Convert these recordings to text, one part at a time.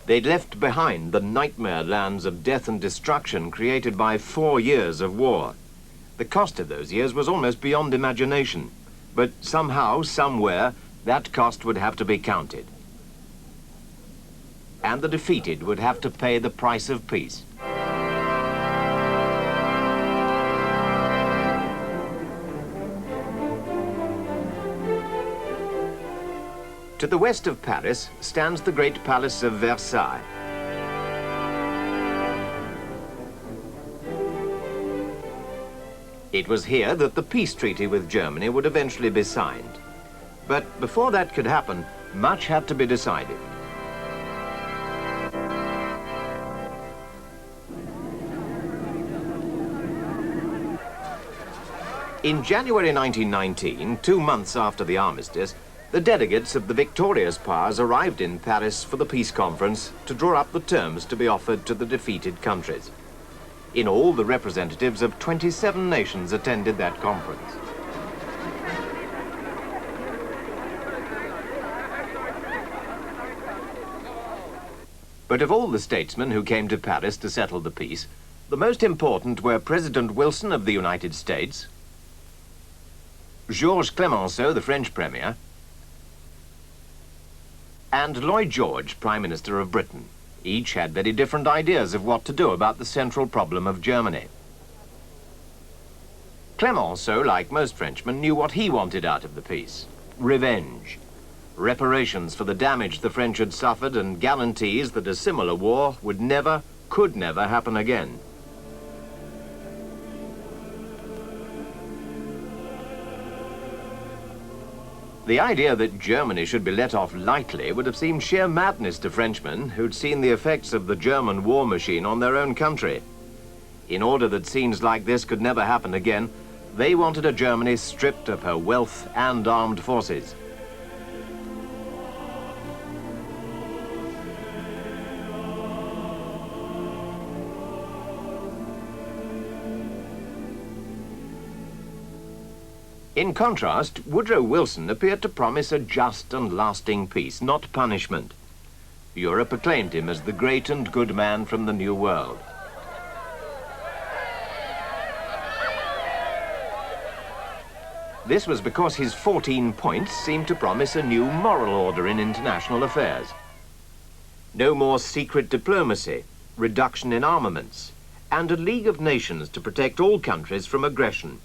They'd left behind the nightmare lands of death and destruction created by 4 years of war. The cost of those years was almost beyond imagination, but somehow, somewhere, that cost would have to be counted. And the defeated would have to pay the price of peace. To the west of Paris stands the great palace of Versailles. It was here that the peace treaty with Germany would eventually be signed. But before that could happen, much had to be decided. In January 1919, 2 months after the armistice, the delegates of the victorious powers arrived in Paris for the peace conference to draw up the terms to be offered to the defeated countries. In all, the representatives of 27 nations attended that conference. But of all the statesmen who came to Paris to settle the peace, the most important were President Wilson of the United States, Georges Clemenceau, the French Premier, and Lloyd George, Prime Minister of Britain. Each had very different ideas of what to do about the central problem of Germany. Clemenceau, like most Frenchmen, knew what he wanted out of the peace: revenge, reparations for the damage the French had suffered, and guarantees that a similar war would never, could never happen again. The idea that Germany should be let off lightly would have seemed sheer madness to Frenchmen who'd seen the effects of the German war machine on their own country. In order that scenes like this could never happen again, they wanted a Germany stripped of her wealth and armed forces. In contrast, Woodrow Wilson appeared to promise a just and lasting peace, not punishment. Europe acclaimed him as the great and good man from the New World. This was because his 14 points seemed to promise a new moral order in international affairs. No more secret diplomacy, reduction in armaments, and a League of Nations to protect all countries from aggression.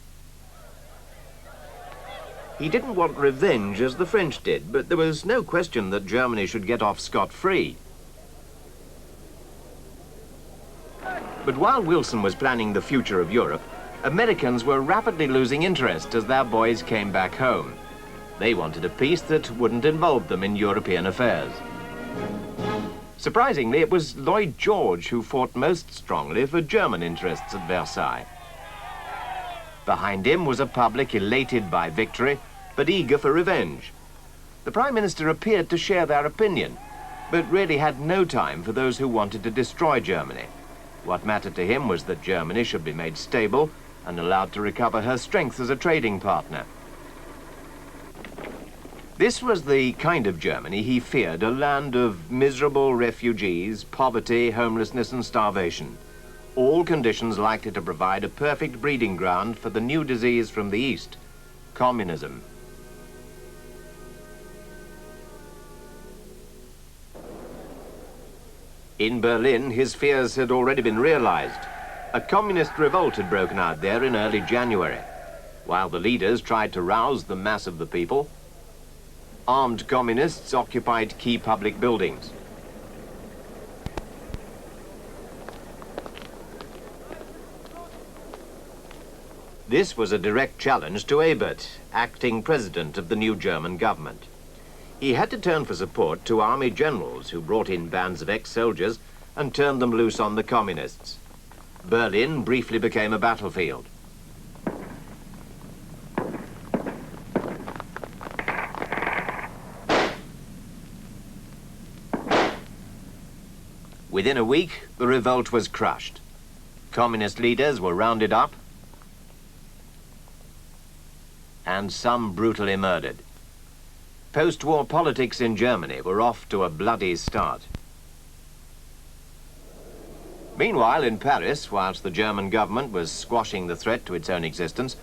He didn't want revenge as the French did, but there was no question that Germany should get off scot-free. But while Wilson was planning the future of Europe, Americans were rapidly losing interest as their boys came back home. They wanted a peace that wouldn't involve them in European affairs. Surprisingly, it was Lloyd George who fought most strongly for German interests at Versailles. Behind him was a public elated by victory, but eager for revenge. The Prime Minister appeared to share their opinion, but really had no time for those who wanted to destroy Germany. What mattered to him was that Germany should be made stable and allowed to recover her strength as a trading partner. This was the kind of Germany he feared, a land of miserable refugees, poverty, homelessness and starvation. All conditions likely to provide a perfect breeding ground for the new disease from the East, communism. In Berlin, his fears had already been realized. A communist revolt had broken out there in early January. While the leaders tried to rouse the mass of the people, armed communists occupied key public buildings. This was a direct challenge to Ebert, acting president of the new German government. He had to turn for support to army generals who brought in bands of ex-soldiers and turned them loose on the communists. Berlin briefly became a battlefield. Within a week, the revolt was crushed. Communist leaders were rounded up and some brutally murdered. Post-war politics in Germany were off to a bloody start. Meanwhile, in Paris, whilst the German government was squashing the threat to its own existence,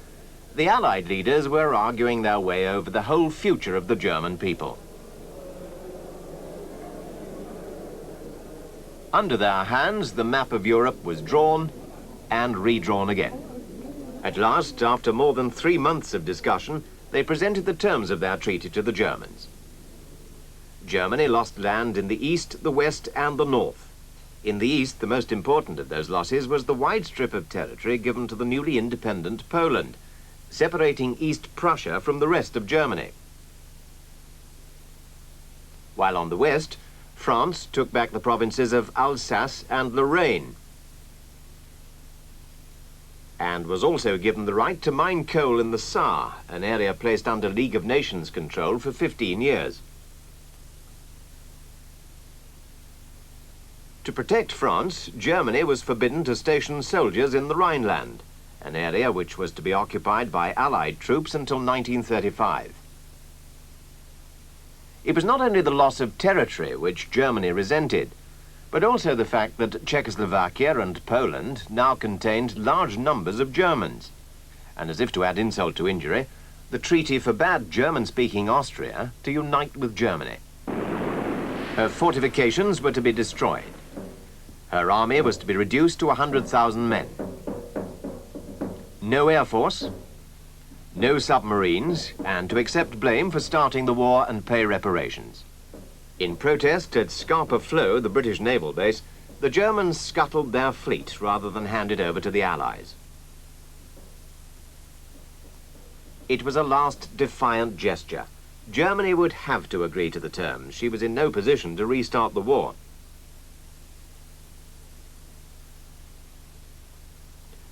the Allied leaders were arguing their way over the whole future of the German people. Under their hands, the map of Europe was drawn and redrawn again. At last, after more than 3 months of discussion, they presented the terms of their treaty to the Germans. Germany lost land in the east, the west, and the north. In the east, the most important of those losses was the wide strip of territory given to the newly independent Poland, separating East Prussia from the rest of Germany. While on the west, France took back the provinces of Alsace and Lorraine, and was also given the right to mine coal in the Saar, an area placed under League of Nations control for 15 years. To protect France, Germany was forbidden to station soldiers in the Rhineland, an area which was to be occupied by Allied troops until 1935. It was not only the loss of territory which Germany resented, but also the fact that Czechoslovakia and Poland now contained large numbers of Germans. And as if to add insult to injury, the treaty forbade German-speaking Austria to unite with Germany. Her fortifications were to be destroyed. Her army was to be reduced to 100,000 men. No air force, no submarines, and to accept blame for starting the war and pay reparations. In protest at Scapa Flow, the British naval base, the Germans scuttled their fleet rather than hand it over to the Allies. It was a last defiant gesture. Germany would have to agree to the terms. She was in no position to restart the war.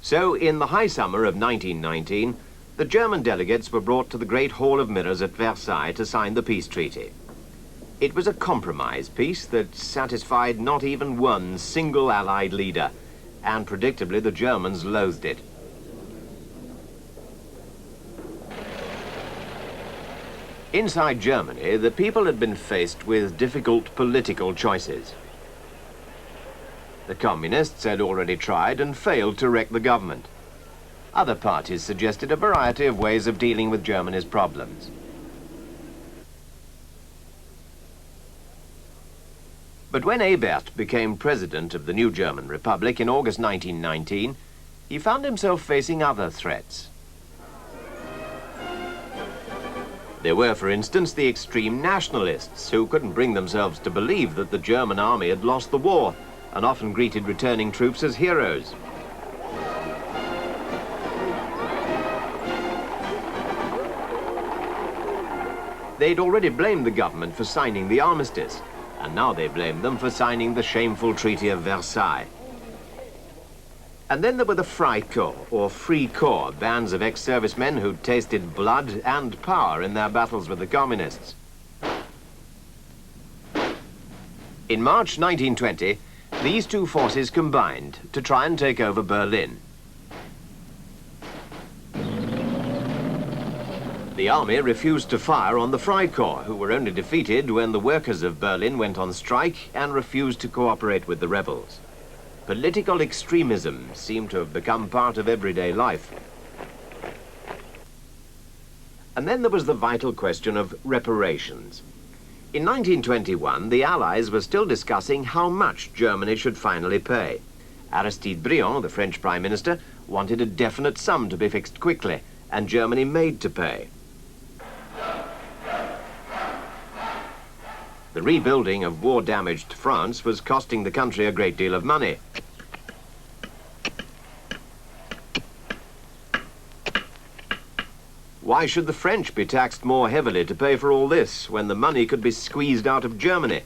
So, in the high summer of 1919, the German delegates were brought to the Great Hall of Mirrors at Versailles to sign the peace treaty. It was a compromise peace that satisfied not even one single Allied leader, and predictably the Germans loathed it. Inside Germany, the people had been faced with difficult political choices. The communists had already tried and failed to wreck the government. Other parties suggested a variety of ways of dealing with Germany's problems. But when Ebert became president of the new German Republic in August 1919, he found himself facing other threats. There were, for instance, the extreme nationalists who couldn't bring themselves to believe that the German army had lost the war and often greeted returning troops as heroes. They'd already blamed the government for signing the armistice, and now they blamed them for signing the shameful Treaty of Versailles. And then there were the Freikorps, or Free Corps, bands of ex-servicemen who'd tasted blood and power in their battles with the communists. In March 1920, these two forces combined to try and take over Berlin. The army refused to fire on the Freikorps, who were only defeated when the workers of Berlin went on strike and refused to cooperate with the rebels. Political extremism seemed to have become part of everyday life. And then there was the vital question of reparations. In 1921, the Allies were still discussing how much Germany should finally pay. Aristide Briand, the French Prime Minister, wanted a definite sum to be fixed quickly, and Germany made to pay. The rebuilding of war-damaged France was costing the country a great deal of money. Why should the French be taxed more heavily to pay for all this when the money could be squeezed out of Germany?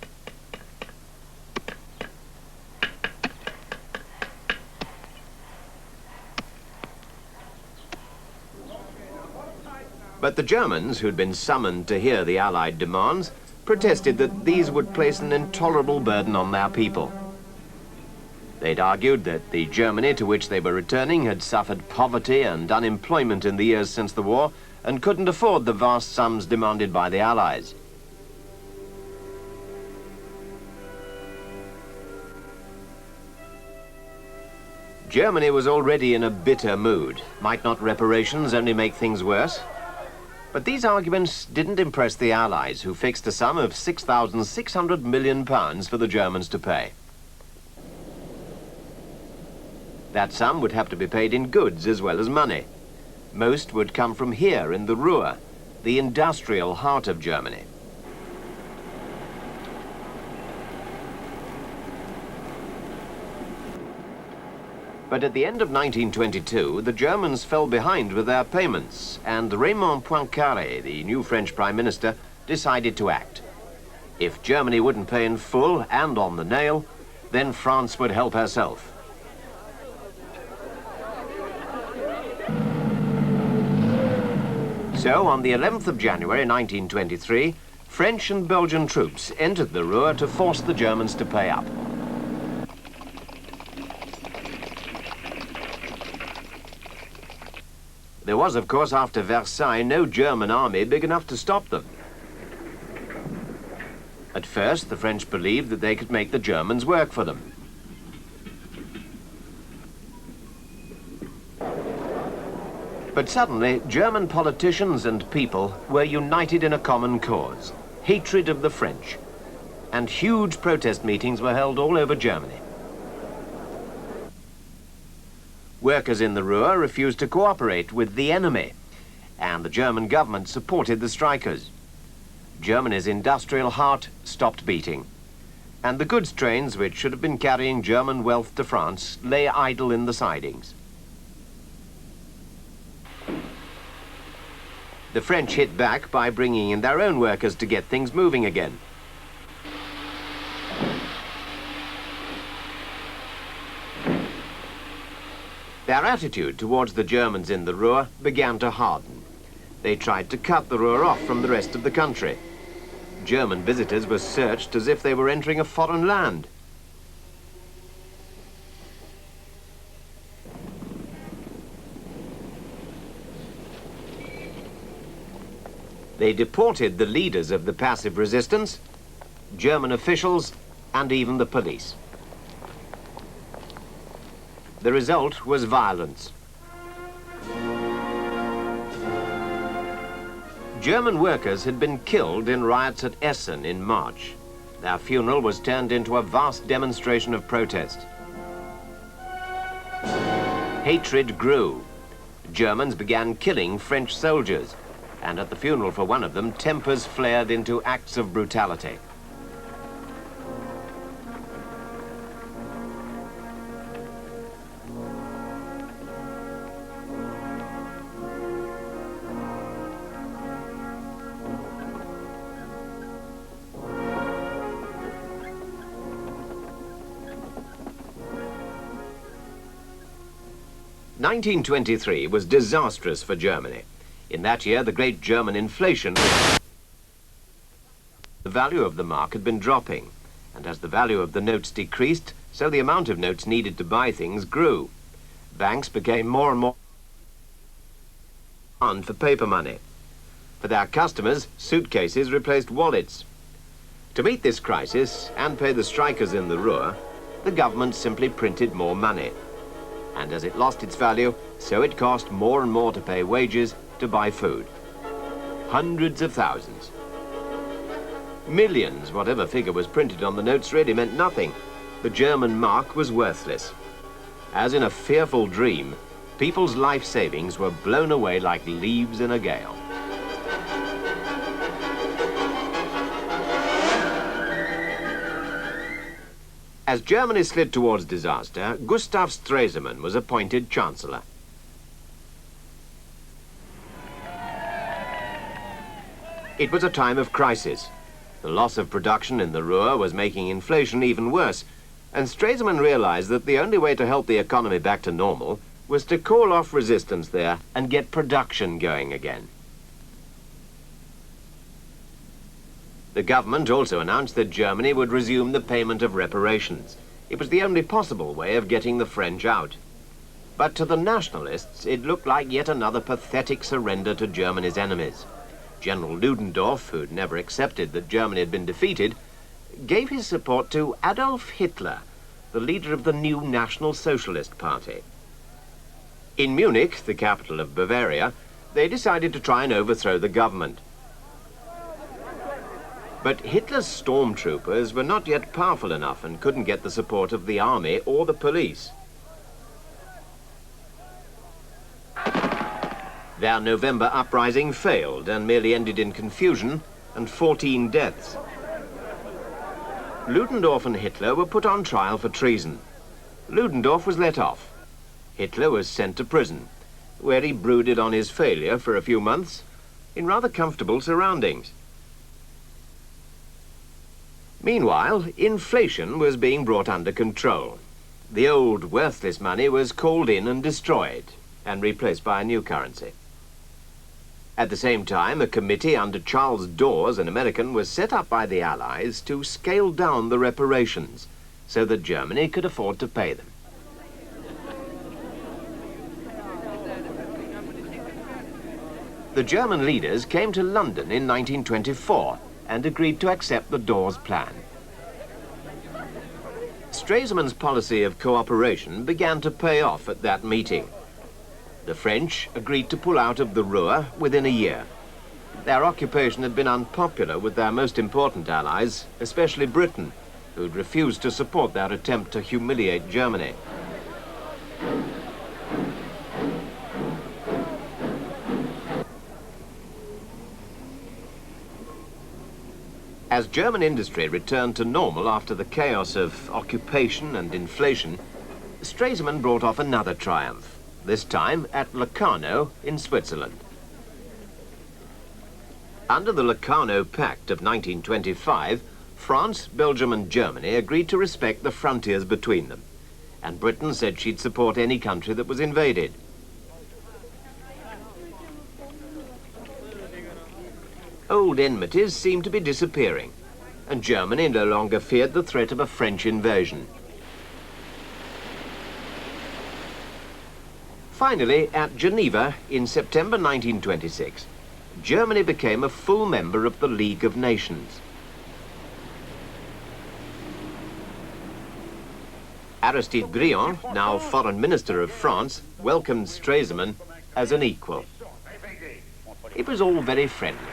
But the Germans, who'd been summoned to hear the Allied demands, protested that these would place an intolerable burden on their people. They'd argued that the Germany to which they were returning had suffered poverty and unemployment in the years since the war and couldn't afford the vast sums demanded by the Allies. Germany was already in a bitter mood. Might not reparations only make things worse? But these arguments didn't impress the Allies, who fixed a sum of £6,600 million for the Germans to pay. That sum would have to be paid in goods as well as money. Most would come from here in the Ruhr, the industrial heart of Germany. But at the end of 1922, the Germans fell behind with their payments, and Raymond Poincaré, the new French Prime Minister, decided to act. If Germany wouldn't pay in full and on the nail, then France would help herself. So, on the 11th of January 1923, French and Belgian troops entered the Ruhr to force the Germans to pay up. There was, of course, after Versailles, no German army big enough to stop them. At first, the French believed that they could make the Germans work for them. But suddenly, German politicians and people were united in a common cause: hatred of the French. And huge protest meetings were held all over Germany. Workers in the Ruhr refused to cooperate with the enemy, and the German government supported the strikers. Germany's industrial heart stopped beating, and the goods trains, which should have been carrying German wealth to France, lay idle in the sidings. The French hit back by bringing in their own workers to get things moving again. Their attitude towards the Germans in the Ruhr began to harden. They tried to cut the Ruhr off from the rest of the country. German visitors were searched as if they were entering a foreign land. They deported the leaders of the passive resistance, German officials, and even the police. The result was violence. German workers had been killed in riots at Essen in March. Their funeral was turned into a vast demonstration of protest. Hatred grew. Germans began killing French soldiers, and at the funeral for one of them, tempers flared into acts of brutality. "1923 was disastrous for Germany. In that year, the great German inflation, the value of the mark had been dropping, and as the value of the notes decreased, so the amount of notes needed to buy things grew. Banks became more and more demand for paper money. For their customers, suitcases replaced wallets. To meet this crisis and pay the strikers in the Ruhr, the government simply printed more money. And as it lost its value, so it cost more and more to pay wages, to buy food. Hundreds of thousands. Millions, whatever figure was printed on the notes, really meant nothing. The German mark was worthless. As in a fearful dream, people's life savings were blown away like leaves in a gale. As Germany slid towards disaster, Gustav Stresemann was appointed Chancellor. It was a time of crisis. The loss of production in the Ruhr was making inflation even worse, and Stresemann realized that the only way to help the economy back to normal was to call off resistance there and get production going again. The government also announced that Germany would resume the payment of reparations. It was the only possible way of getting the French out. But to the nationalists, it looked like yet another pathetic surrender to Germany's enemies. General Ludendorff, who'd never accepted that Germany had been defeated, gave his support to Adolf Hitler, the leader of the new National Socialist Party. In Munich, the capital of Bavaria, they decided to try and overthrow the government. But Hitler's stormtroopers were not yet powerful enough and couldn't get the support of the army or the police. Their November uprising failed and merely ended in confusion and 14 deaths. Ludendorff and Hitler were put on trial for treason. Ludendorff was let off. Hitler was sent to prison, where he brooded on his failure for a few months in rather comfortable surroundings. Meanwhile, inflation was being brought under control. The old worthless money was called in and destroyed and replaced by a new currency. At the same time, a committee under Charles Dawes, an American, was set up by the Allies to scale down the reparations so that Germany could afford to pay them. The German leaders came to London in 1924 and agreed to accept the Dawes plan. Stresemann's policy of cooperation began to pay off at that meeting. The French agreed to pull out of the Ruhr within a year. Their occupation had been unpopular with their most important allies, especially Britain, who'd refused to support their attempt to humiliate Germany. As German industry returned to normal after the chaos of occupation and inflation, Stresemann brought off another triumph, this time at Locarno in Switzerland. Under the Locarno Pact of 1925, France, Belgium and Germany agreed to respect the frontiers between them, and Britain said she'd support any country that was invaded. Old enmities seemed to be disappearing, and Germany no longer feared the threat of a French invasion. Finally, at Geneva in September 1926, Germany became a full member of the League of Nations. Aristide Briand, now Foreign Minister of France, welcomed Stresemann as an equal. It was all very friendly.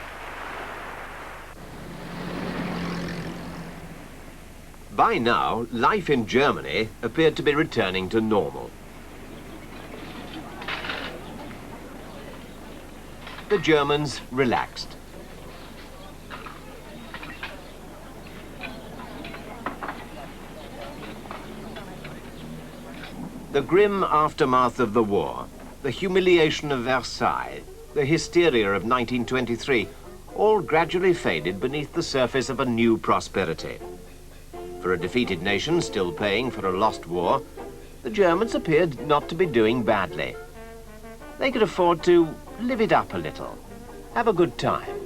By now, life in Germany appeared to be returning to normal. The Germans relaxed. The grim aftermath of the war, the humiliation of Versailles, the hysteria of 1923, all gradually faded beneath the surface of a new prosperity. For a defeated nation still paying for a lost war, the Germans appeared not to be doing badly. They could afford to live it up a little, have a good time.